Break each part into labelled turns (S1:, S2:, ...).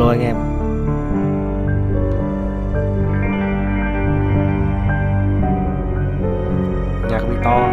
S1: Alo anh em. Nhạc bị to.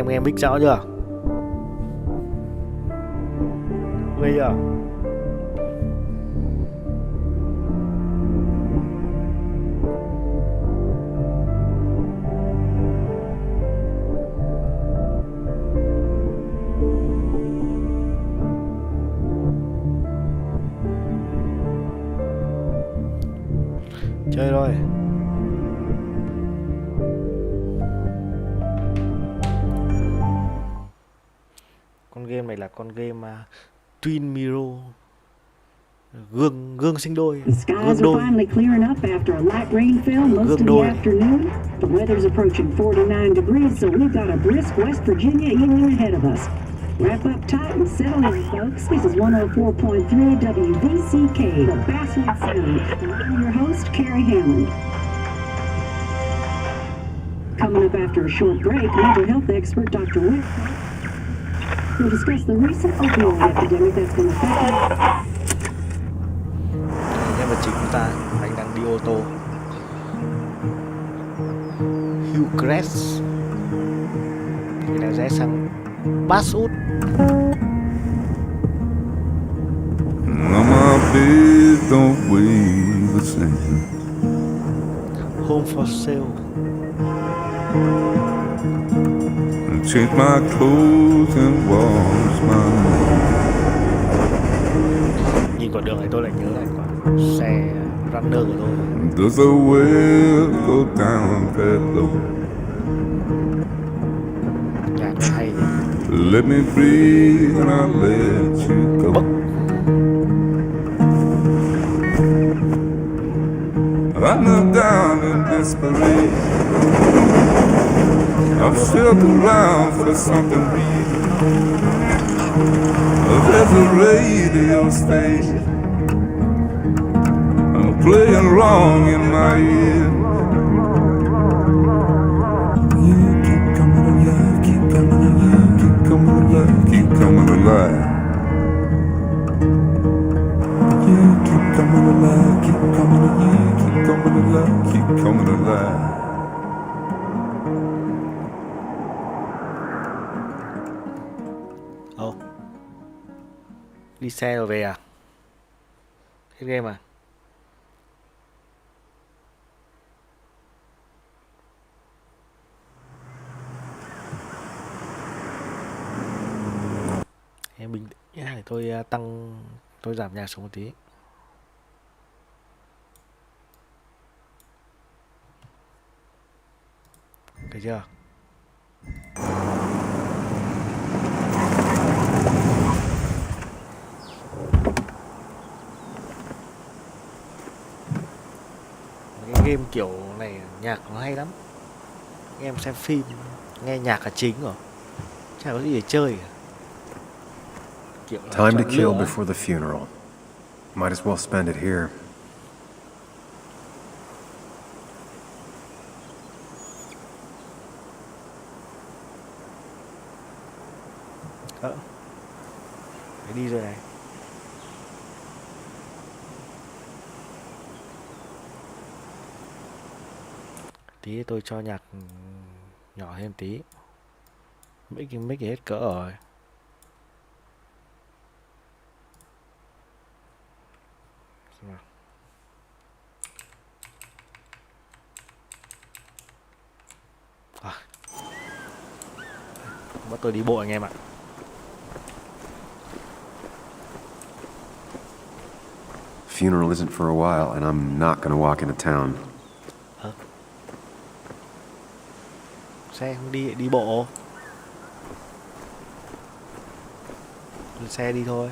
S1: Anh em mic rõ chưa? Bây giờ chơi rồi. Con game này là con game Twin Mirror, gương sinh đôi,
S2: The skies are finally clearing up after a light rainfall most of the afternoon. The weather's approaching 49 degrees, so we've got a brisk West Virginia evening ahead of us. Wrap up tight and settle in, folks. This is 104.3 WVCK, the Basswood Sound. And I'm your host, Carrie Hammond. Coming up after a short break, mental health expert Dr. Wick will discuss the recent opioid epidemic that's been affecting.
S1: Nhân vật chính của ta, anh đang đi ô tô. Hugh Grant thì đã rẽ sang Basswood. Home for sale.
S3: Change my clothes and wash my
S1: Nhìn qua đường này tôi lại nhớ lại quả xe runner của tôi.
S3: Does the well go down that low?
S1: Nhạc nó hay.
S3: Let me breathe and I'll let you go. I knelt down in desperation. I've felt around for something real. There's a radio station playing wrong in my ear. You keep coming alive, keep coming alive, keep coming alive, keep coming alive. You keep coming alive, keep coming alive, keep coming alive, keep coming alive.
S1: Đi xe rồi về à? Hết game à? Em bình tĩnh nhá, để tôi giảm nhạc xuống một tí. Được chưa? Game kiểu này nhạc nó hay lắm. Em xem phim nghe nhạc là chính rồi, chả có gì để chơi cả. Kiểu
S4: Time to kill before the funeral. Might as well spend it here.
S1: Phải đi rồi này. Tí tôi cho nhạc nhỏ thêm tí. Mic hết cỡ rồi. Bắt tôi đi bộ anh em ạ.
S4: Funeral isn't for a while, and I'm not gonna walk into town.
S1: Xe không đi bộ. Lên xe đi thôi.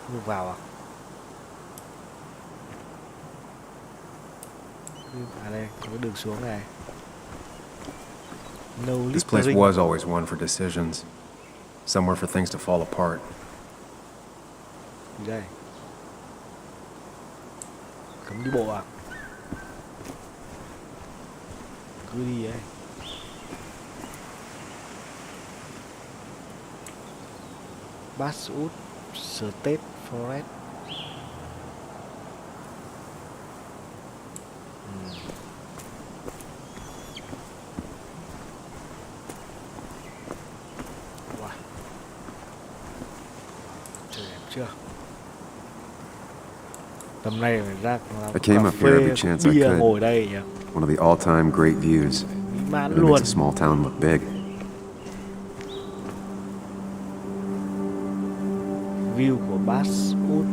S1: Không được vào à? À đây, có cái đường xuống này. No
S4: This place
S1: littering.
S4: was always one for decisions. Somewhere for things to fall apart.
S1: Gì đây? Cấm đi bộ à? Cứ đi ấy. Basswood State Forest. Wow. Trời đẹp chưa? Tầm này phải ra làm
S4: I came
S1: cà
S4: up here every
S1: phê,
S4: chance I
S1: bia
S4: could.
S1: ngồi đây nhỉ?
S4: One of the all-time great views.
S1: Mỹ mãn
S4: It
S1: luôn.
S4: makes a small town look big.
S1: View của Basswood.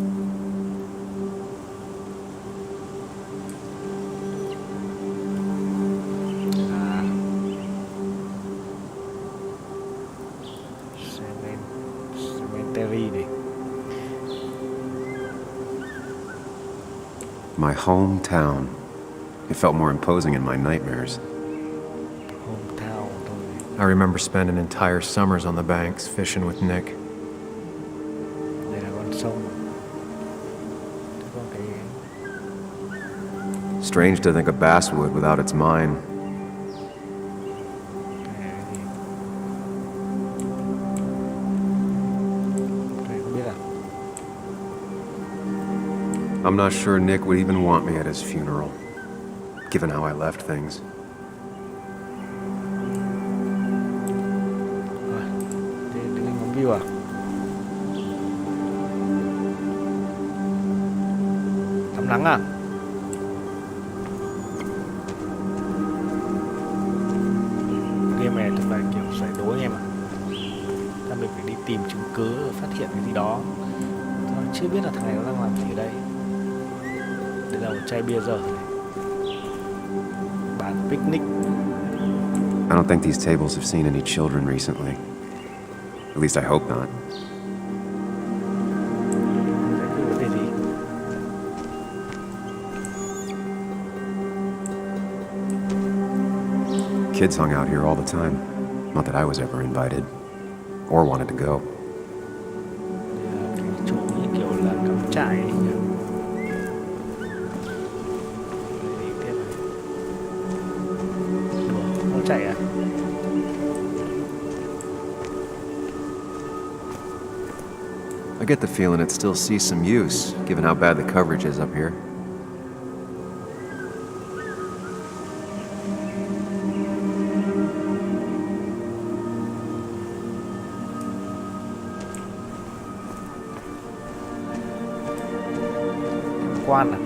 S1: À. Cemetery này.
S4: My hometown. It felt more imposing in my nightmares.
S1: Hometown thôi.
S5: I remember spending entire summers on the banks fishing with Nick.
S1: Đây là con sông. Thế có cái
S4: Strange to think of Basswood without its mine.
S1: gì? Đây không biết à?
S4: I'm not sure Nick would even want me at his funeral, given how I left things.
S1: Rồi, thế đứng ngắm view à? Tắm nắng à? Game này thực là kiểu giải đố anh em ạ. Ta mình phải đi tìm chứng cứ, phát hiện cái gì đó. Tôi chưa biết là thằng này nó đang làm gì ở đây. Đây là một chai bia dở này. Bàn picnic.
S4: I don't think these tables have seen any children recently. At least I hope not.
S1: Giải quyết vấn đề gì?
S4: Kids hung out here all the time. Not that I was ever invited, or wanted to go.
S1: Đây là cái chỗ như kiểu là cắm trại ấy nhỉ? Đây, tiếp này. Đùa, không chạy à?
S4: I get the feeling it still sees some use, given how bad the coverage is up here.
S1: Quan à?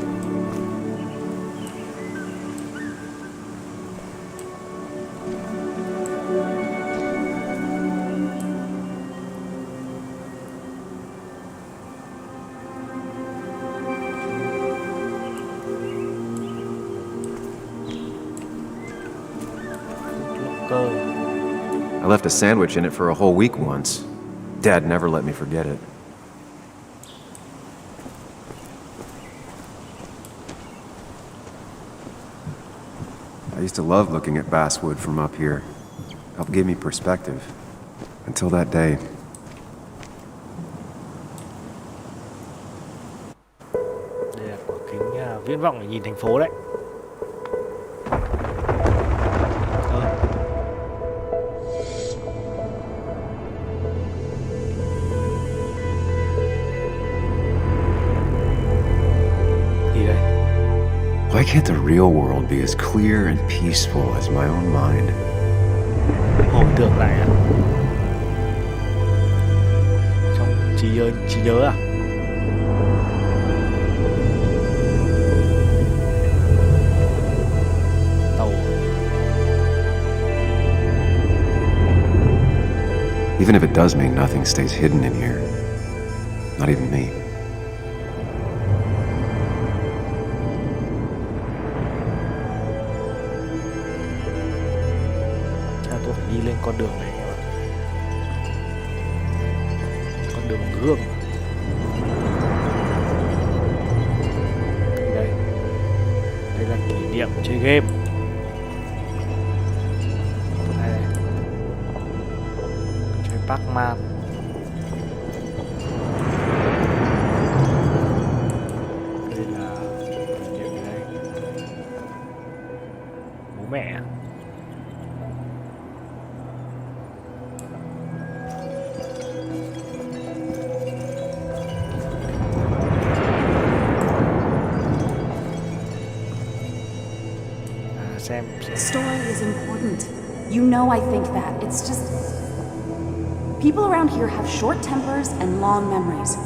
S1: Locker.
S4: I left a sandwich in it for a whole week once. Dad never let me forget it. I used to love looking at Basswood from up here. Helped give me perspective. Until that day.
S1: Đây là quả kính viễn vọng để nhìn thành phố đấy. Gì đây?
S4: Why can't the real world be as clear and peaceful as my own mind?
S1: Hồi tưởng lại à? Trong trí nhớ à? Tàu.
S4: Even if it does mean nothing stays hidden in here. Not even me.
S1: Chắc là tôi phải đi lên con đường này các bạn. Con đường bằng gương. Đây đây. Đây Đây là kỷ niệm chơi game. Đây. Chơi Pac-Man. Đây là kỷ niệm gì đây? Bố mẹ. Xem.
S6: Story is important. You know I think that. It's just... People around here have short tempers and long memories.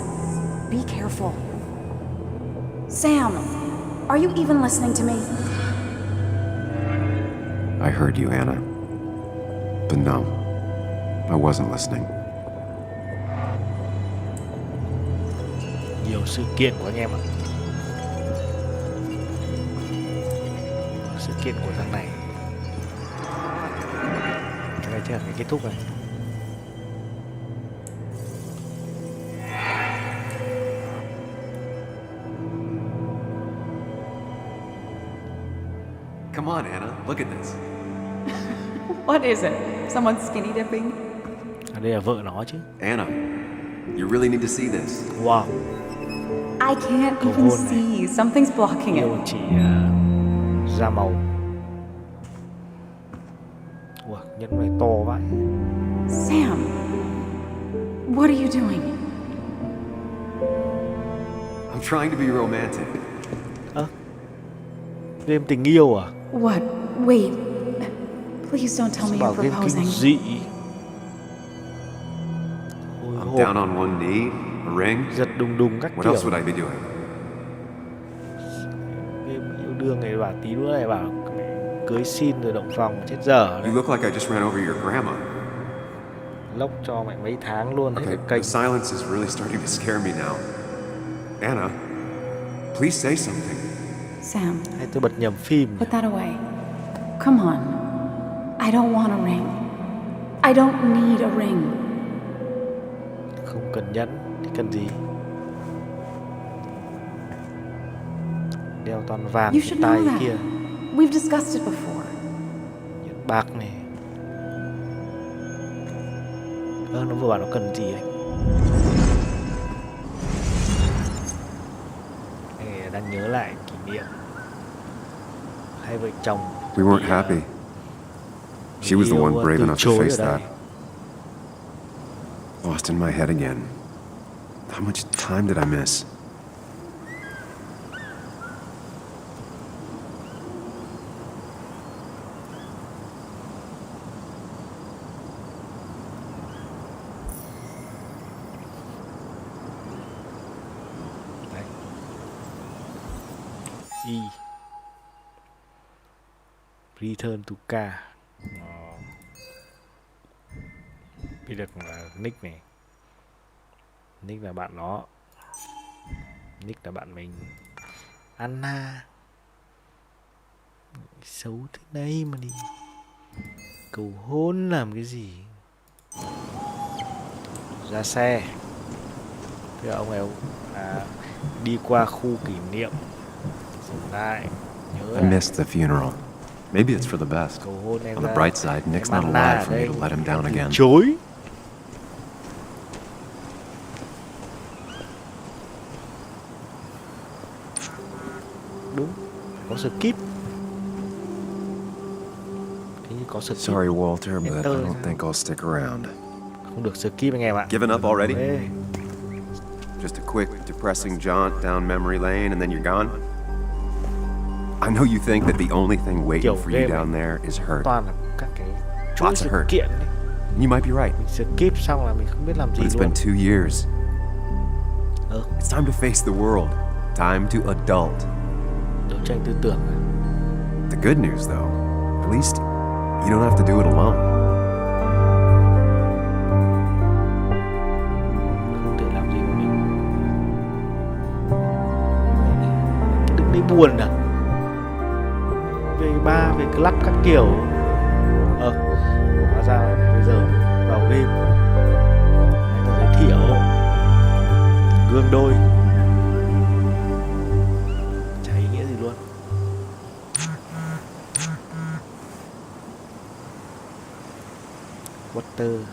S6: Be careful. Sam, are you even listening to me?
S4: I heard you, Anna. But no, I wasn't listening.
S1: Nhiều sự kiện của anh em ạ. Sự kiện của thằng này. Cái này chắc là cái kết thúc này.
S4: Come on, Anna, look at this.
S6: What is it? Someone skinny dipping?
S1: Đây là vợ nó chứ.
S4: Anna, you really need to see this.
S1: Wow.
S6: I can't even see. Something's blocking it.
S1: Yêu chỉ da màu. Ủa, nhẫn này to vậy.
S6: Sam, what are you doing?
S4: I'm trying to be romantic.
S1: Game tình yêu à?
S6: What? Wait. Please don't tell me
S1: Bảo
S6: you're
S1: game kinh
S6: proposing.
S1: dị.
S4: I'm
S1: Hồi
S4: down
S1: hộp,
S4: on one knee, a ring.
S1: giật đùng đùng các
S4: What
S1: kiểu.
S4: else would I be doing?
S1: Game yêu đương này bảo tí nữa này bảo cưới xin rồi động phòng chết dở
S4: You
S1: đấy.
S4: look like I just ran over your grandma.
S1: Lốc cho mày mấy tháng luôn. Hết
S4: Okay,
S1: cái
S4: the
S1: kênh.
S4: silence is really starting to scare me now. Anna, please say something.
S6: Sam,
S1: Hay tôi bật nhầm phim.
S6: put that away. Come on. I don't want a ring. I don't need a ring.
S1: Không cần nhẫn thì cần gì? Đeo toàn vàng
S6: You
S1: trên
S6: should
S1: tay
S6: know that.
S1: kia.
S6: We've discussed it before.
S1: Nhẫn bạc này. Nó vừa bảo nó cần gì anh? Này đang nhớ lại kỷ niệm hai vợ chồng.
S4: We weren't happy. She was the one brave
S1: từ
S4: enough to
S1: chối
S4: face
S1: ở
S4: that.
S1: đây.
S4: Lost in my head again. How much time did I miss?
S1: Đấy. E. Return to car. Bây được nick này. Nick là bạn nó. Nick là bạn mình. Anna. Xấu thế này mà đi cầu hôn làm cái gì? Ra xe. Thế là ông ấy đi qua khu kỷ niệm. Dừng lại. Nhớ
S4: I missed the funeral. Maybe it's for the best.
S1: cầu hôn em
S4: On the
S1: ra.
S4: bright side, Nick's
S1: Em
S4: not
S1: Anna
S4: alive
S1: ở
S4: for me
S1: đây.
S4: to let him down again.
S1: Chối. Đúng, có skip. Thế như có skip.
S4: Sorry, Walter, but I
S1: Enter.
S4: don't think I'll stick around.
S1: Không được skip anh em ạ.
S4: Given up already?
S1: Ê,
S4: Just a quick, depressing jaunt down memory lane and then you're gone? I know you think that the only thing waiting
S1: Kiểu
S4: for you
S1: game
S4: down there is hurt.
S1: toàn là các cái chuỗi
S4: Lots of
S1: sự
S4: hurt.
S1: kiện ấy.
S4: You might be right,
S1: Mình skip xong là mình không biết làm gì
S4: but it's
S1: luôn.
S4: been 2 years.
S1: Ờ,
S4: It's time to face the world. Time to adult.
S1: đấu tranh tư tưởng à?
S4: The good news, though, at least you don't have to do it alone.
S1: Không thể làm gì mà mình. Đừng đi buồn à? Về ba, về club các kiểu. Hóa ra bây giờ vào game. Anh ta giới thiệu gương đôi. Chả ý nghĩa gì luôn. Water.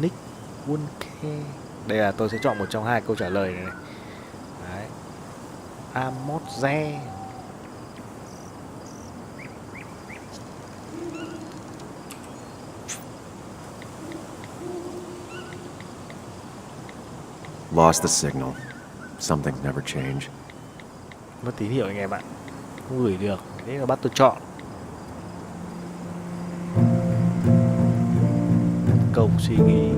S1: Nick Wunke. Đây là tôi sẽ chọn một trong hai câu trả lời này. Đấy. Amotze.
S4: Lost the signal. Some things never change.
S1: Mất tín hiệu anh em ạ. Không gửi được. Thế là bắt tôi chọn. Cầu suy nghĩ.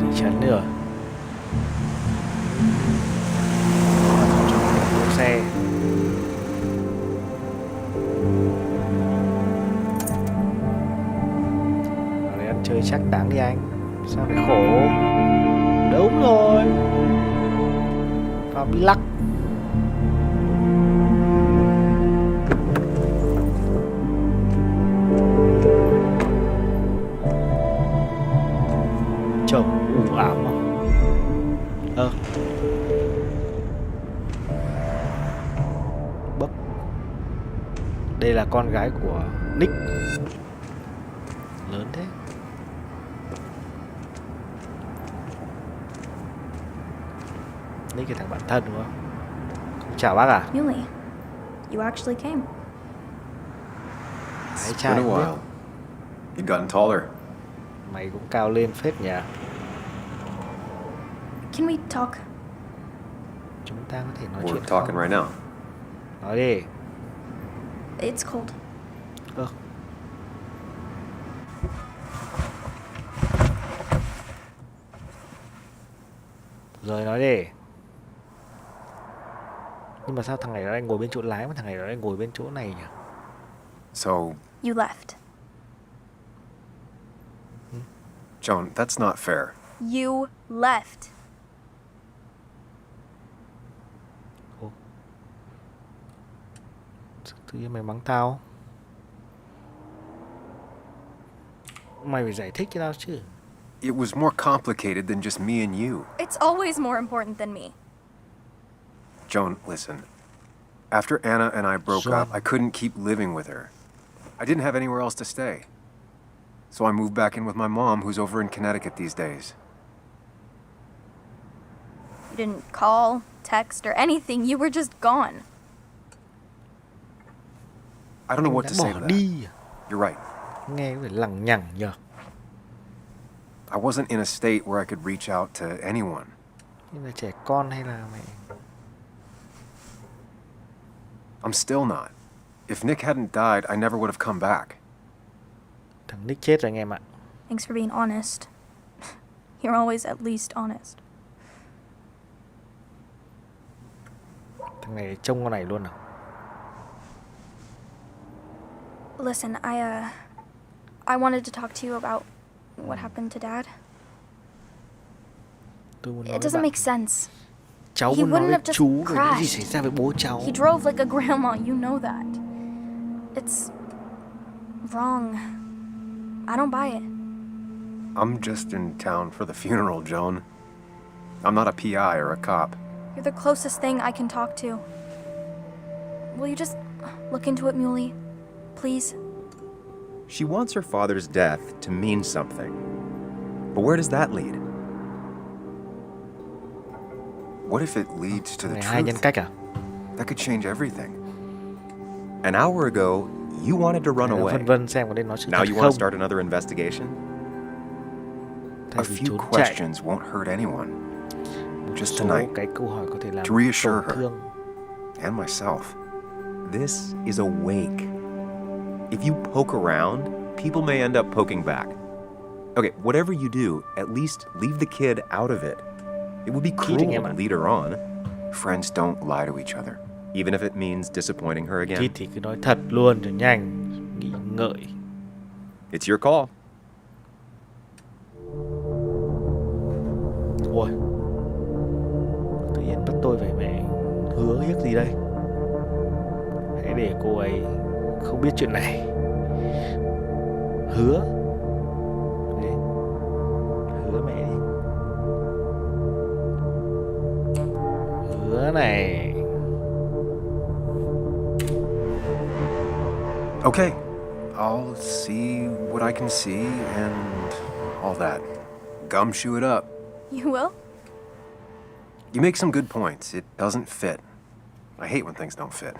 S1: Thị trấn nữa. Đỗ xe. Vào đây ăn chơi chắc đáng đi anh. Sao lại khổ? Đúng rồi. Vào bị lắc. Chồng u ám à? Bấp. Đây là con gái của Nick. Lớn thế. Nick là thằng bạn thân đúng không? Chào bác à?
S7: Muley, you actually came.
S1: Hãy
S4: It's
S1: chào
S4: been a
S1: anh
S4: while. You've gotten taller.
S1: Mày cũng cao lên phết nhỉ?
S7: Can we talk?
S1: Chúng ta có thể nói
S4: We're
S1: chuyện
S4: talking
S1: không?
S4: right now.
S1: Nói đi.
S7: It's cold.
S1: Rồi nói đi. Nhưng mà sao thằng này nó lại ngồi bên chỗ lái mà thằng này nó lại ngồi bên chỗ này nhỉ?
S4: So,
S7: You left.
S4: Joan, that's not fair.
S7: You left.
S1: Tự nhiên mày mắng tao. Mày phải giải thích cho tao chứ.
S4: It was more complicated than just me and you.
S7: It's always more important than me.
S4: Joan, listen. After Anna and I broke
S1: Joan.
S4: up, I couldn't keep living with her. I didn't have anywhere else to stay. So I moved back in with my mom, who's over in Connecticut these days.
S7: You didn't call, text, or anything. You were just gone.
S4: I don't know what
S1: Đã
S4: to say
S1: bỏ
S4: to that.
S1: đi.
S4: You're right.
S1: Nghe có vẻ lằng nhằng nhờ.
S4: I wasn't in a state where I could reach out to anyone.
S1: Nhưng là trẻ con hay là mày?
S4: I'm still not. If Nick hadn't died, I never would have come back.
S1: Thằng Nick chết rồi anh em ạ.
S7: Thanks for being honest. You're always at least honest.
S1: Thằng này trông con này luôn à?
S7: Listen, I wanted to talk to you about what happened to Dad.
S1: Tôi muốn nói
S7: It
S1: với
S7: doesn't
S1: bạn.
S7: make sense.
S1: Cháu
S7: He
S1: muốn nói
S7: wouldn't
S1: với
S7: have just
S1: chú về những gì
S7: crashed.
S1: xảy ra với bố cháu.
S7: He drove like a grandma, you know that. It's wrong. I don't buy it.
S4: I'm just in town for the funeral, Joan. I'm not a PI or a cop.
S7: You're the closest thing I can talk to. Will you just look into it, Muley? Please?
S8: She wants her father's death to mean something. But where does that lead?
S4: What if it leads to the
S1: Này hai nhân
S4: truth?
S1: cách à?
S4: That could change everything.
S8: An hour ago, you wanted to run
S1: Này,
S8: away.
S1: vân vân xem có nên nói sự
S8: Now
S1: thật
S8: you want
S1: không?
S8: to start another investigation?
S4: A
S1: Thay vì
S4: few
S1: trốn chạy.
S4: questions won't hurt anyone. Just
S1: Số
S4: tonight,
S1: cái câu hỏi có thể làm
S4: to reassure
S1: tổn
S4: her.
S1: thương.
S4: and myself.
S8: This is a wake. If you poke around, people may end up poking back. Okay, whatever you do, at least leave the kid out of it. It would be cruel
S1: Cheating him,
S8: to
S1: man.
S8: lead her on,
S4: Friends don't lie to each other.
S8: even if it means disappointing her
S1: Thì
S8: again.
S1: thì cứ nói thật luôn cho nhanh, nghĩ ngợi.
S8: It's your call.
S1: Ôi, tự nhiên bắt tôi phải mẹ hứa hiếc gì đây? Hãy để cô ấy không biết chuyện này. Hứa. Đấy. Hứa mẹ đi. Hứa này.
S4: Okay, I'll see what I can see and all that. Gumshoe it up.
S7: You will?
S4: You make some good points. It doesn't fit. I hate when things don't fit.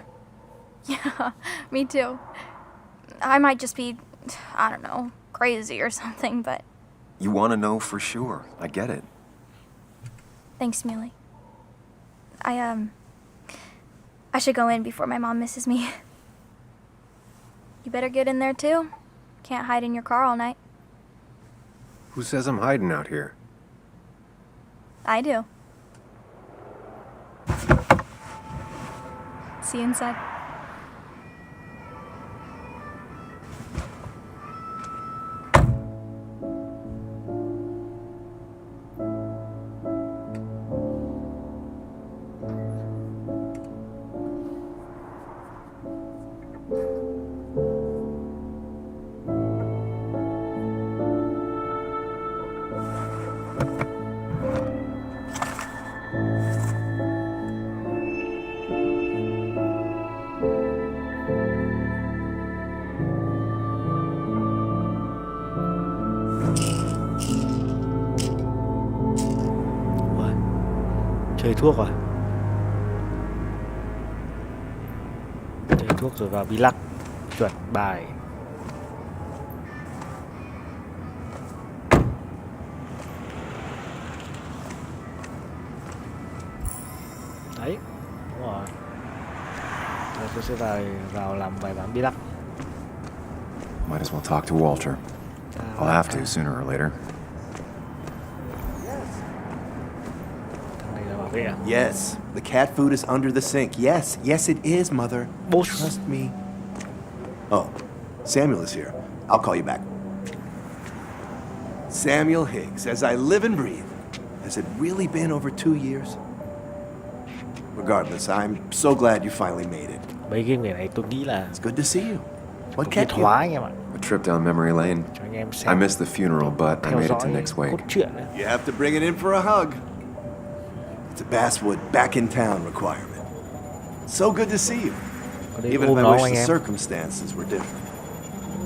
S7: Yeah, me too. I might just be, I don't know, crazy or something, but
S4: You want to know for sure. I get it.
S7: thanks, Muley. I should go in before my mom misses me. You better get in there too. Can't hide in your car all night.
S4: Who says I'm hiding out here?
S7: I do. See you inside.
S1: Ôi, chơi thuốc rồi. Chơi thuốc rồi vào bi lắc. Chuẩn bài. Đấy, đúng rồi. Rồi tôi sẽ vào làm vài ván bi lắc.
S4: Might as well talk to Walter. I'll have to sooner or later.
S1: Thằng này là bảo vệ à?
S9: Yes, the cat food is under the sink. Yes, yes it is, Mother.
S1: Boss.
S9: Trust me. Oh, Samuel is here. I'll call you back. Samuel Higgs, as I live and breathe. Has it really been over 2 years? Regardless, I'm so glad you finally made it.
S1: Mấy game này tôi nghĩ là
S9: It's good to see you. What
S1: cũng
S9: kept
S1: biết
S9: you?
S1: hóa anh em ạ.
S4: A trip down memory lane.
S1: Cho anh em
S4: I
S1: xem
S4: missed the funeral, but I
S1: theo
S4: made it to
S1: dõi
S4: Nick's wake.
S1: cốt truyện ấy.
S9: You have to bring it in for a hug. It's a Basswood back in town requirement. So good to see you.
S1: Có đến
S9: Even
S1: ôm
S9: if I
S1: nó
S9: wish
S1: anh
S9: the
S1: em.
S9: circumstances were different.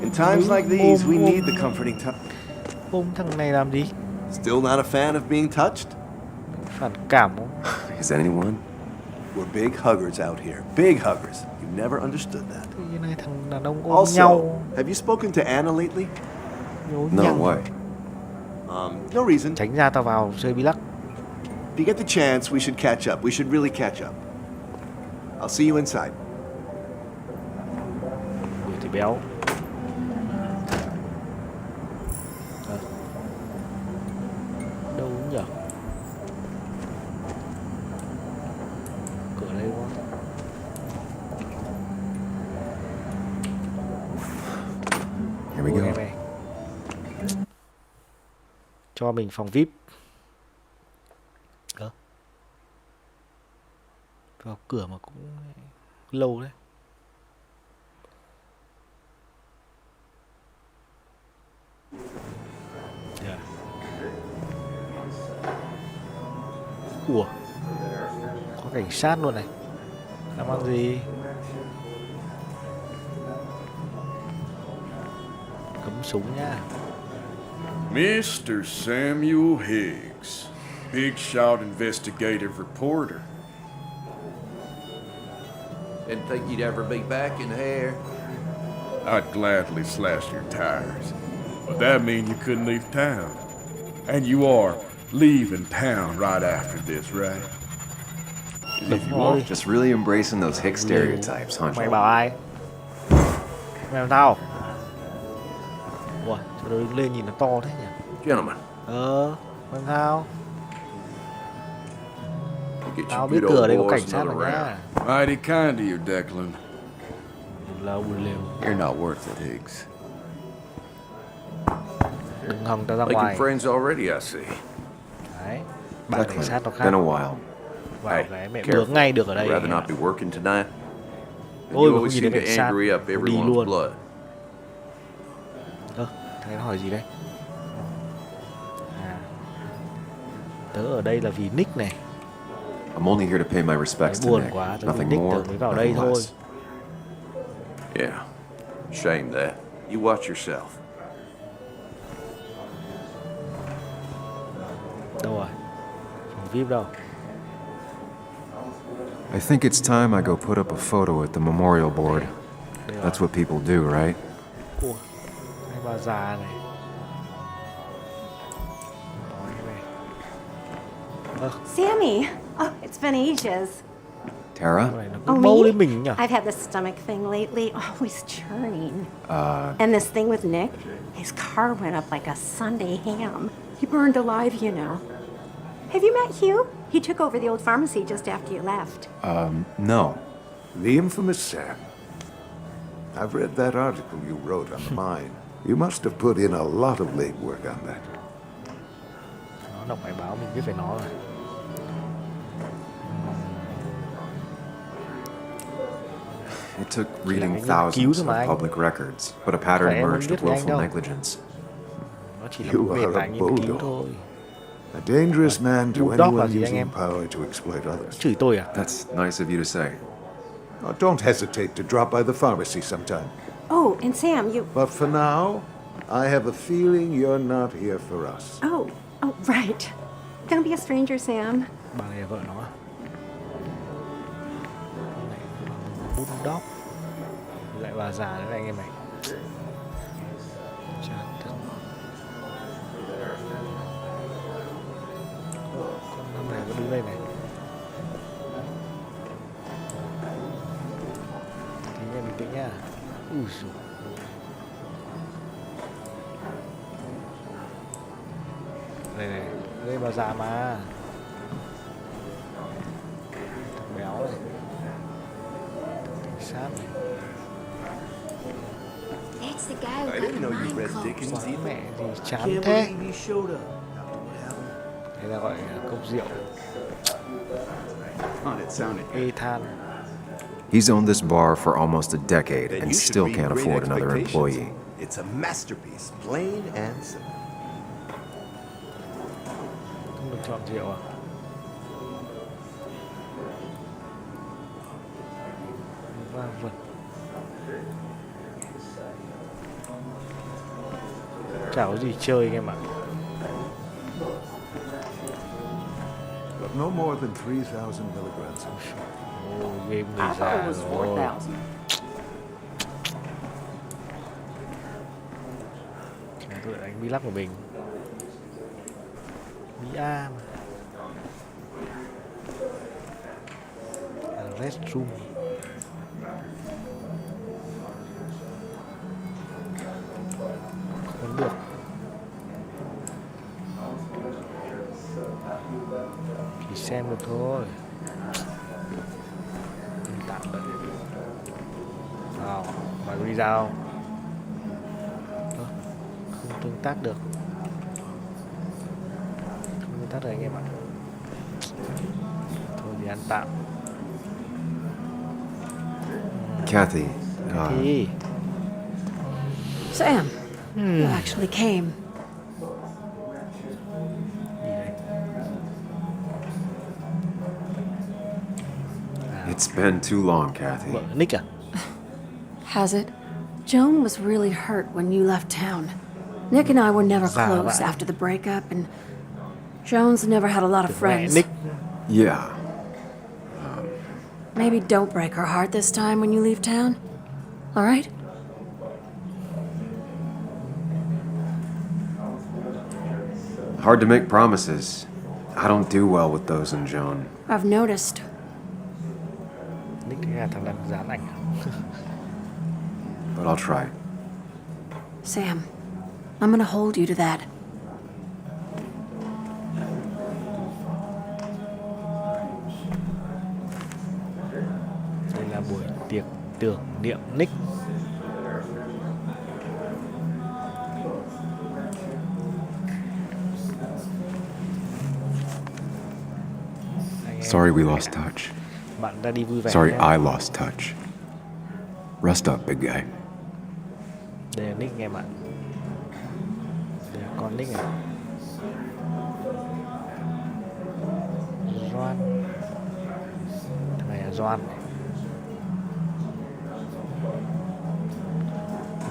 S9: In times like these, we need the comforting touch.
S1: Ôm thằng này làm gì?
S9: Still not a fan of being touched?
S1: Phản cảm không?
S4: Is anyone?
S9: We're big huggers out here. Big huggers. You never understood that.
S1: Tự nhiên này thằng đàn ông ôm
S9: Also,
S1: nhau.
S9: have you spoken to Anna lately?
S1: Nhố
S4: No,
S1: nhăng.
S4: why?
S9: No reason.
S1: Tránh ra tao vào chơi bi lắc.
S9: If you get the chance, we should catch up. We should really catch up. I'll see you inside.
S1: Đuổi thì béo. Ờ. Đâu nhỉ? Cửa đây đúng không?
S4: Here we
S1: Ôi,
S4: go.
S1: em này. Cho mình phòng VIP. Đó. Vào cửa mà cũng lâu đấy. Yeah. Ủa, có cảnh sát luôn này. Làm ăn gì? Cấm súng nhá.
S10: Mr. Samuel Higgs, big shot investigative reporter.
S11: Didn't think you'd ever be back in here.
S10: I'd gladly slash your tires, but that mean you couldn't leave town. And you are leaving town right after this, right? 'Cause if you want,
S4: Just really embracing those hick stereotypes, huh?
S1: Mày bảo ai? Mày bảo tao? Ủa, sao nó đứng lên nhìn nó to thế nhỉ?
S11: Gentlemen,
S1: Làm sao?
S11: you get
S1: Tao
S11: your
S1: biết
S11: good
S1: cửa
S11: old
S1: đây có
S11: boys
S1: cảnh sát
S11: another
S1: rồi
S11: round.
S1: nhá.
S10: mighty kind of you, Declan.
S1: Lâu liều.
S11: You're not worth it, Higgs.
S1: Đừng hòng tao ra
S11: Making
S1: ngoài.
S11: friends already, I see.
S1: Đấy. Bạn cảnh sát nó khác.
S4: Been a while.
S1: Vào cái mẹ
S11: careful.
S1: bướng ngay được ở đây.
S11: Rather not be working tonight. And
S1: Ôi
S11: you
S1: mà không
S11: always
S1: nhìn
S11: seem
S1: thấy
S11: to
S1: cảnh sát,
S11: angry up
S1: đi
S11: everyone's
S1: luôn.
S11: blood.
S1: Thấy nó hỏi gì đây? À, tớ ở đây là vì Nick này.
S4: I'm only here to pay my respects to
S1: Buồn
S4: Nick.
S1: quá, tớ vì
S4: Nothing
S1: Nick
S4: more,
S1: tớ mới vào đây
S4: nothing
S1: thôi.
S4: less.
S11: Yeah. Shame that. You watch yourself.
S1: Đâu rồi? Phòng VIP đâu?
S5: I think it's time I go put up a photo at the memorial board. That's what people do, right?
S1: Ủa, hai bà già này. Nói cái này.
S12: Sammy! Oh, it's been ages.
S4: Tara?
S1: Cái này nó cứ
S12: Oh,
S1: bâu
S12: me?
S1: lên mình nhỉ?
S12: I've had this stomach thing lately, always churning. And this thing with Nick, his car went up like a Sunday ham. He burned alive, you know. Have you met Hugh? He took over the old pharmacy just after you left.
S4: No.
S13: The infamous Sam. I've read that article you wrote on the mine. You must have put in a lot of legwork on that.
S1: Nó đọc bài báo mình biết về nó rồi.
S4: It took reading
S1: Làm cái nghiên cứu
S4: thousands
S1: thôi mà
S4: of
S1: anh.
S4: public records, but a pattern
S1: Phải em không
S4: emerged
S1: biết
S4: of
S1: về anh
S4: willful
S1: đâu.
S4: negligence.
S1: Nó chỉ là
S13: You
S1: một bề
S13: are a
S1: bài nghiên cứu
S13: bulldog.
S1: thôi.
S13: A dangerous man to
S1: Bulldog là
S13: anyone
S1: gì anh
S13: using
S1: em?
S13: power to exploit others.
S1: Chửi tôi à?
S4: That's nice of you to say.
S13: Don't hesitate to drop by the pharmacy sometime.
S12: Oh, and Sam, you...
S13: But for now, I have a feeling you're not here for us.
S12: Oh, right. Don't be a stranger, Sam.
S1: Bà này là vợ nó à? Bulldog. Lại bà già đấy anh em này. Chán thật. Con năm này có đứng đây này. Thì em bình tĩnh nhá. Ui dồi. Đây này, đây bà già mà. Thằng béo này. Cảnh sát này.
S14: That's the guy who
S9: I
S14: got
S9: didn't
S14: the
S9: know you
S14: mine
S9: read
S14: closed.
S9: Dickens either.
S1: Mẹ gì chán
S9: Can't
S1: thế.
S9: believe you showed up. What happened?
S1: Đây là gọi là cốc rượu.
S9: Oh, it sounded good.
S1: Ethan.
S5: He's owned this bar for almost a decade
S9: Then
S5: and
S9: you should
S5: still
S9: read
S5: can't
S9: Great
S5: afford another
S9: Expectations.
S5: employee.
S9: It's a masterpiece, plain and simple.
S1: Không được chọn rượu à? Vâng. Chả có gì chơi anh em ạ.
S13: But no more than 3,000 milligrams.
S1: Ôi, game người
S12: I thought
S1: già
S12: it was
S1: rồi.
S12: 4,000.
S1: Tôi lại đánh bi lắc của mình. Bi A mà. Restroom. Không được. Chỉ xem được thôi. Tạm đợi. Nào, mày có đi ra không? Không tương tác được. Không tương tác được anh em ạ. Thôi thì ăn tạm.
S5: Kathy,
S1: Thì
S12: Sam, you actually came.
S4: It's been too long, Kathy.
S1: vợ Nick à?
S12: Has it? Joan was really hurt when you left town. Nick and I were never
S1: Dạ
S12: close
S1: vậy.
S12: after the breakup, and Joan's never had a lot of
S1: Mẹ
S12: friends.
S1: Nick.
S4: Yeah.
S12: Maybe don't break her heart this time when you leave town. All right?
S4: Hard to make promises. I don't do well with those in Joan.
S12: I've noticed.
S1: Nick là thằng đàn dán ảnh à?
S4: But I'll try.
S12: Sam, I'm gonna hold you to that.
S1: Đây là buổi tiệc tưởng niệm Nick.
S4: Sorry we lost touch.
S1: Bạn ra đi vui vẻ.
S4: Sorry
S1: nhé.
S4: I lost touch. Rest up, big guy.
S1: Đây là nick em ạ. Đây là con nick này. Doan. Thằng này là Doan.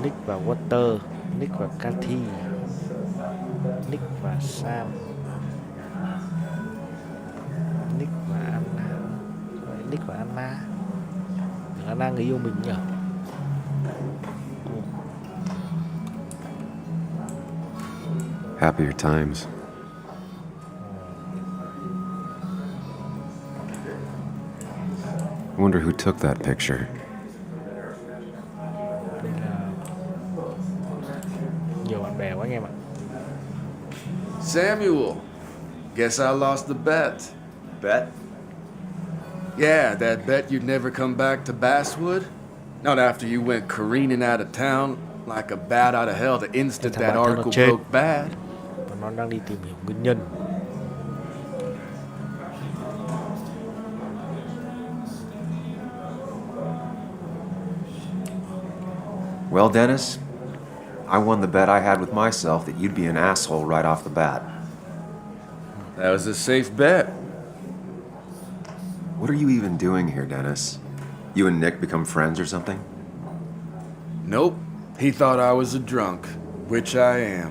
S1: Nick và Water, Nick và Cathy, Nick và Sam, Nick và Anna. Nick và Anna. Anna người yêu mình nhỉ?
S4: Happier times. I wonder who took that picture.
S1: Nhiều bạn bè quá anh em ạ.
S10: Samuel, guess I lost the bet.
S8: Bet?
S10: Yeah, that bet you'd never come back to Basswood? Not after you went careening out of town like a bat out of hell the instant
S1: Thằng
S10: that
S1: bạn thân nó
S10: article
S1: chết.
S10: broke bad.
S1: Và nó đang đi tìm hiểu nguyên nhân.
S5: Well, Dennis, I won the bet I had with myself that you'd be an asshole right off the bat.
S10: That was a safe bet.
S5: What are you even doing here, Dennis? You and Nick become friends or something?
S10: Nope. He thought I was a drunk, which I am.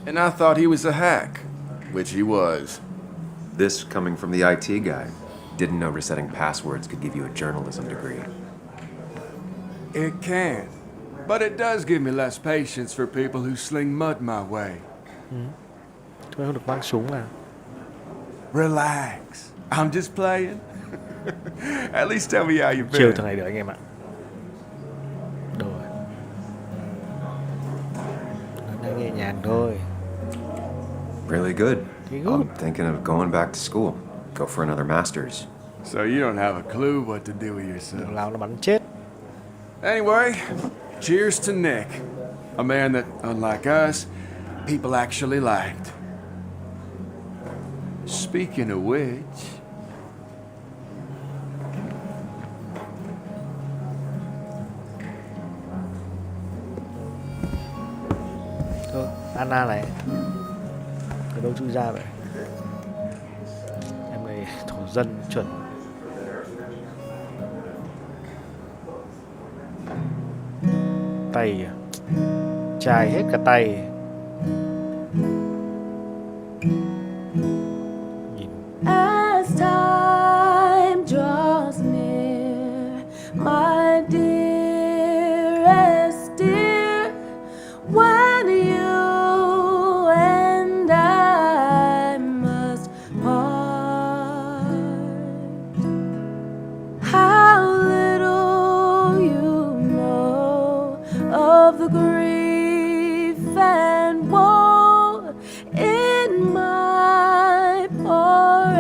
S10: And I thought he was a hack, which he was.
S5: This coming from the IT guy. Didn't know resetting passwords could give you a journalism degree.
S10: It can. But it does give me less patience for people who sling mud my way.
S1: Tôi không được mang súng à?
S10: Relax. I'm just playing. At least tell me how you've
S1: Chiều
S10: been.
S1: thằng này được anh em ạ. Đồ rồi. Nó đang nhẹ nhàng thôi.
S5: Really good.
S1: Pretty good.
S5: I'm thinking of going back to school. Go for another master's.
S10: So you don't have a clue what to do with yourself.
S1: Đừng lao nó bắn chết.
S10: Anyway, cheers to Nick. A man that, unlike us, people actually liked. Speaking of which...
S1: Thôi, Anna này. Từ đâu chui ra vậy? Em này thổ dân chuẩn. Tay à? Chai hết cả tay.
S14: As time draws near, my dearest dear, when you and I must part, how little you know of the grief and woe in my poor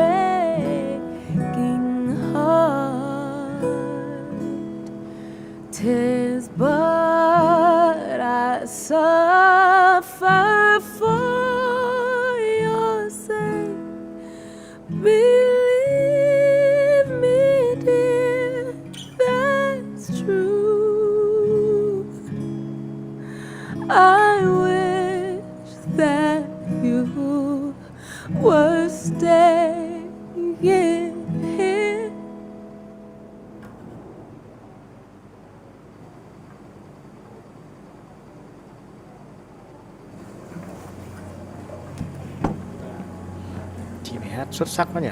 S14: aching heart. 'Tis but I suffer for your sake. Believe me, dear, that's true. I wish that you were staying here.
S1: Chị này hát xuất sắc quá nhỉ.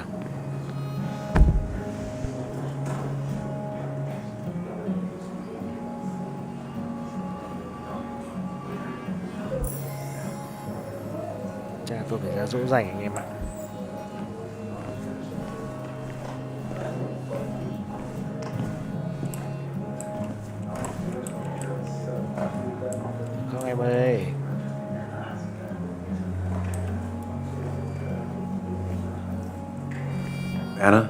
S1: Cha tôi phải ra dỗ dành anh em ạ. Không em ơi.
S5: Anna?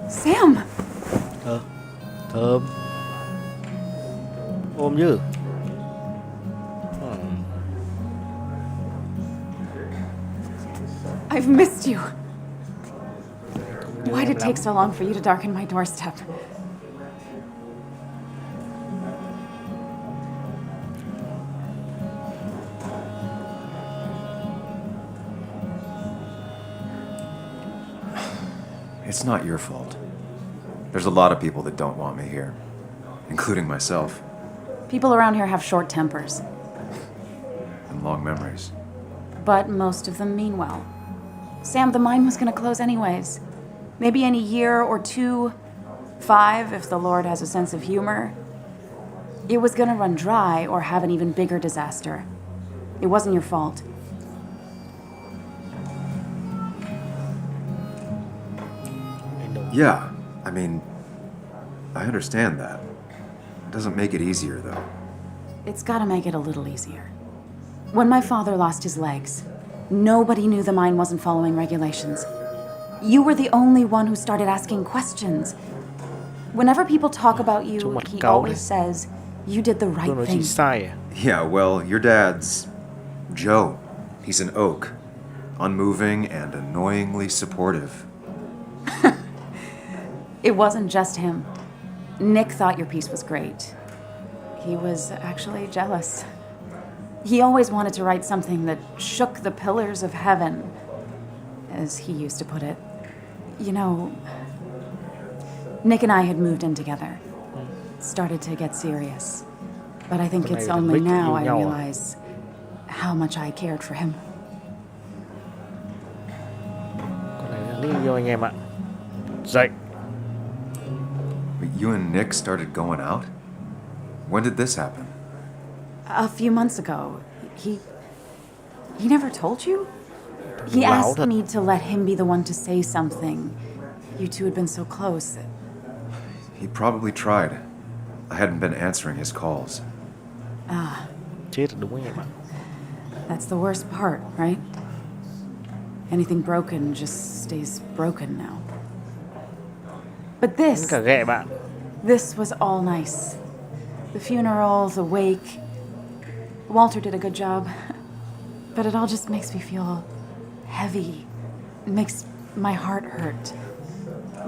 S6: Sam!
S1: Thơm. Ôm chứ.
S6: I've missed you.
S1: nhớ
S6: Why
S1: em
S6: did it
S1: lắm.
S6: take so long for you to darken my doorstep?
S5: It's not your fault. There's a lot of people that don't want me here, including myself,
S6: People around here have short tempers,
S5: and long memories.
S6: but most of them mean well. Sam, the mine was gonna close anyways. Maybe in a year or 2, 5, if the Lord has a sense of humor. It was gonna run dry or have an even bigger disaster. It wasn't your fault.
S5: Yeah, I mean, I understand that. It doesn't make it easier, though.
S6: It's gotta make it a little easier. When my father lost his legs, nobody knew the mine wasn't following regulations. You were the only one who started asking questions. Whenever people talk about you,
S1: Trông mặt
S6: he
S1: cáu
S6: always
S1: đấy.
S6: says, you did the
S1: Tôi
S6: right
S1: nói
S6: thing.
S1: chị sai à?
S5: Yeah, well, your dad's Joe. He's an oak, unmoving and annoyingly supportive.
S6: It wasn't just him. Nick thought your piece was great. He was actually jealous. He always wanted to write something that shook the pillars of heaven, as he used to put it. You know, Nick and I had moved in together. Started to get serious. But I think
S1: Cái
S6: it's
S1: này là
S6: only
S1: biết
S6: now
S1: yêu
S6: I
S1: nhau à?
S6: realize how much I cared for him.
S1: Con này là lý do anh em ạ. Dậy.
S5: But you and Nick started going out? When did this happen?
S6: A few months ago, he never told you? He
S1: Wow,
S6: asked
S1: that-
S6: me to let him be the one to say something. You two had been so close.
S5: He probably tried. I hadn't been answering his calls.
S6: Ah,
S1: Chết rồi đúng anh em ạ.
S6: that's the worst part, right? Anything broken just stays broken now. But
S1: Đánh
S6: this,
S1: cả ghẹ bạn.
S6: this was all nice. The funeral, the wake. Walter did a good job. But it all just makes me feel heavy. It makes my heart hurt.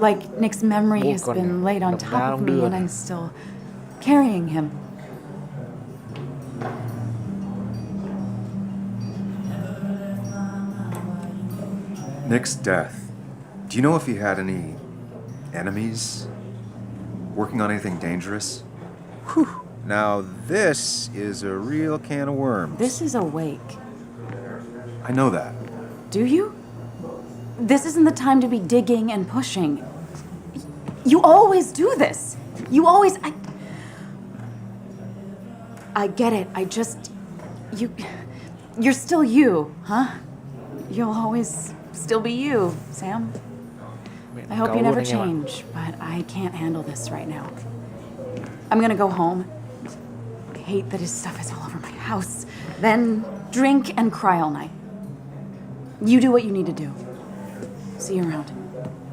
S6: Like Nick's memory
S1: Bố
S6: has
S1: con
S6: been laid on
S1: độc
S6: top
S1: đáo
S6: of
S1: không
S6: me
S1: đưa
S6: and
S1: này.
S6: I'm still carrying him.
S5: Nick's death. Do you know if he had any enemies? Working on anything dangerous?
S15: Whew. Now this is a real can of worms.
S6: This is a wake.
S5: I know that.
S6: Do you? This isn't the time to be digging and pushing. You always do this. You always. I get it. I just. You're still you, huh? You'll always still be you, Sam. I hope you never change, but I can't handle this right now. I'm gonna go home. I hate that his stuff is all over my house. Then drink and cry all night. You do what you need to do. See you around.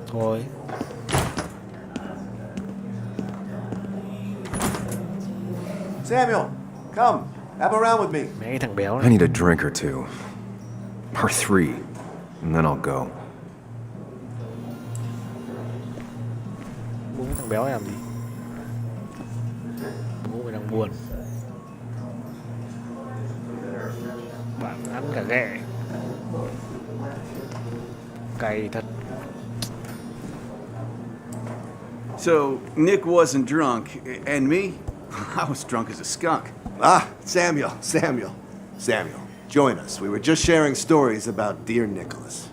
S1: Thôi.
S9: Samuel, come. Have a round with me.
S1: Mấy cái thằng béo
S5: I
S1: này.
S5: need a drink or two. Or 3. And then I'll go.
S1: Bố cái thằng béo này làm gì? Bố mày đang buồn. Bạn ăn cả ghẹ. Cay thật.
S16: So, Nick wasn't drunk, and me? I was drunk as a skunk.
S9: Ah, Samuel. Join us. We were just sharing stories about dear Nicholas.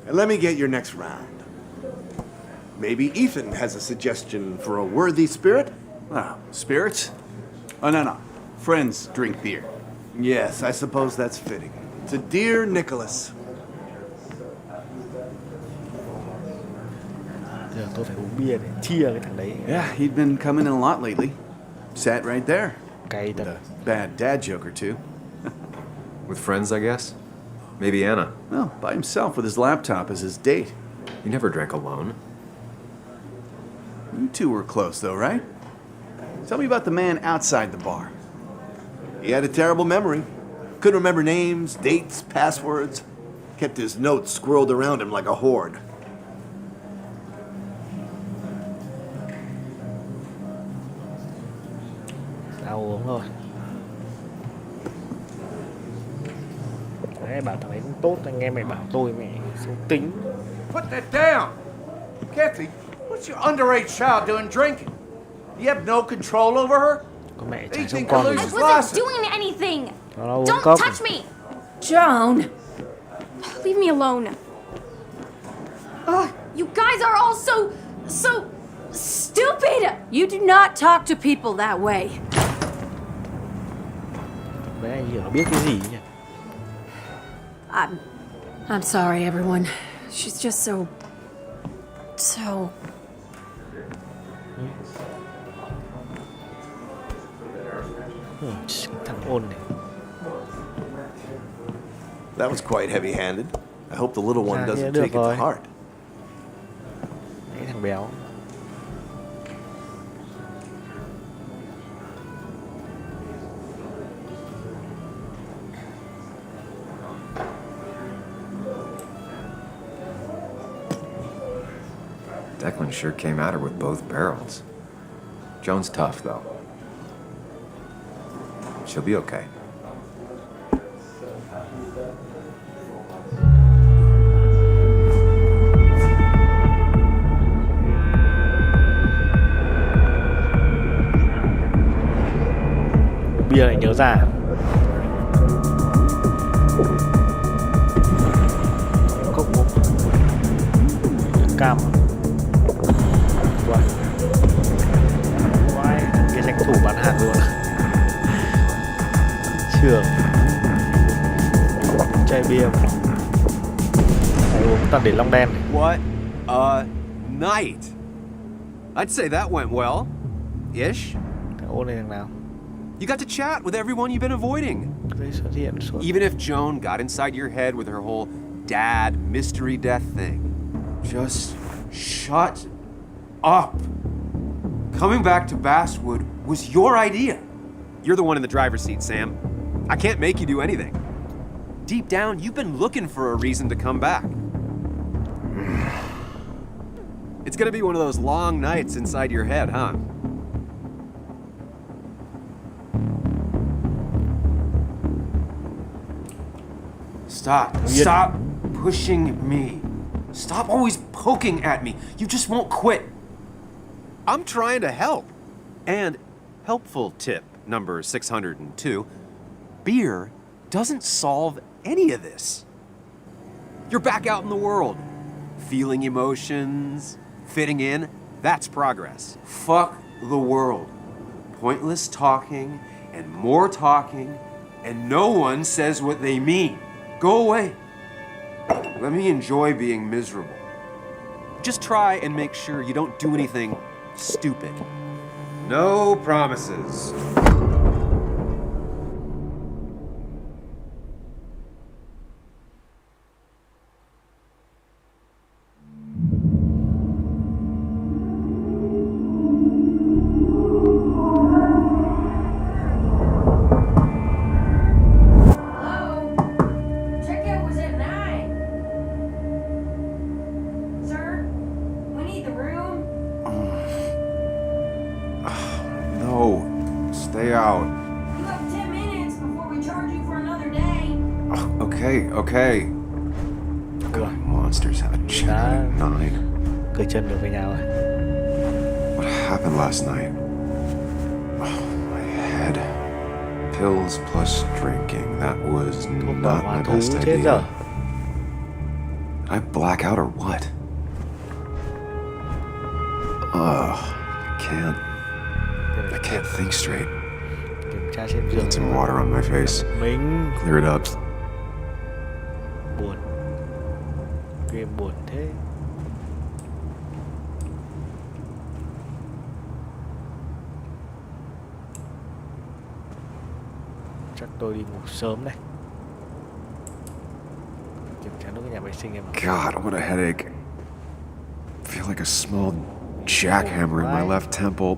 S9: And let me get your next round. Maybe Ethan has a suggestion for a worthy spirit?
S16: Oh, spirits? Oh, no. Friends drink beer.
S9: Yes, I suppose that's fitting. To dear Nicholas.
S1: Giờ tôi phải uống bia để chia cái thằng đấy.
S16: Yeah, he'd been coming in a lot lately. Sat right there.
S1: Cay thật.
S16: A bad dad joke or two.
S5: With friends, I guess? Maybe Anna.
S16: Well, by himself with his laptop as his date.
S5: You never drank alone.
S16: You two were close, though, right? Tell me about the man outside the bar.
S9: He had a terrible memory. Couldn't remember names, dates, passwords. Kept his notes squirreled around him like a hoard.
S1: Ăn uống rồi. Đấy, bảo thằng ấy cũng tốt, anh em mày bảo tôi mẹ xấu tính.
S9: Put that down! Kathy, what's your underage child doing drinking? You have no control over her?
S1: Có mẹ
S9: They
S1: trái sông
S9: think
S1: con
S9: I
S1: rồi.
S9: wasn't
S6: doing anything.
S1: Nó uống
S6: Don't
S1: cốc.
S6: touch me.
S12: Joan!
S6: Leave me alone. You guys are all so stupid.
S12: You do not talk to people that way.
S1: Bé anh hiểu nó biết cái gì nhỉ?
S12: I'm sorry, everyone. She's just so...
S1: Thằng ôn này.
S9: That was quite heavy-handed. I hope the little one doesn't
S1: được
S9: take it to
S1: rồi.
S9: heart.
S1: Cái thằng béo.
S4: Declan sure came at her with both barrels. Joan's tough, though. She'll be okay.
S1: Bia lại nhớ ra. Cốc uống. Cam. Wow. Wow, cái tranh thủ bán hàng luôn. Trường. Chai bia. Phải uống toàn để long đen.
S8: What a night! I'd say that went well. Ish.
S1: Thằng ôn này thằng nào?
S8: You got to chat with everyone you've been avoiding.
S1: Đây xuất hiện suốt.
S8: Even if Joan got inside your head with her whole dad mystery death thing. Just shut up. Coming back to Basswood was your idea. You're the one in the driver's seat, Sam. I can't make you do anything. Deep down, you've been looking for a reason to come back. It's gonna be one of those long nights inside your head, huh? Stop pushing me. Stop always poking at me. You just won't quit. I'm trying to help. And helpful tip number 602, beer doesn't solve any of this. You're back out in the world, feeling emotions, fitting in. That's progress. Fuck the world. Pointless talking and more talking, and no one says what they mean. Go away. Let me enjoy being miserable. Just try and make sure you don't do anything stupid. No promises. Stay out.
S6: You have 10 minutes before we charge you for another day.
S8: Okay. God, monsters have a chat at 9.
S1: Cởi chân được với nhau rồi.
S4: What happened last night? Oh, my head. Pills plus drinking. That was not my best idea. Did I black out or what? I can't think straight. Need some water on my face. Clear it up.
S1: Buồn. Game buồn thế. Chắc tôi đi ngủ sớm đây. Kiểm tra nước nhà vệ sinh em.
S4: God, what a headache. I feel like a small jackhammer in my left temple.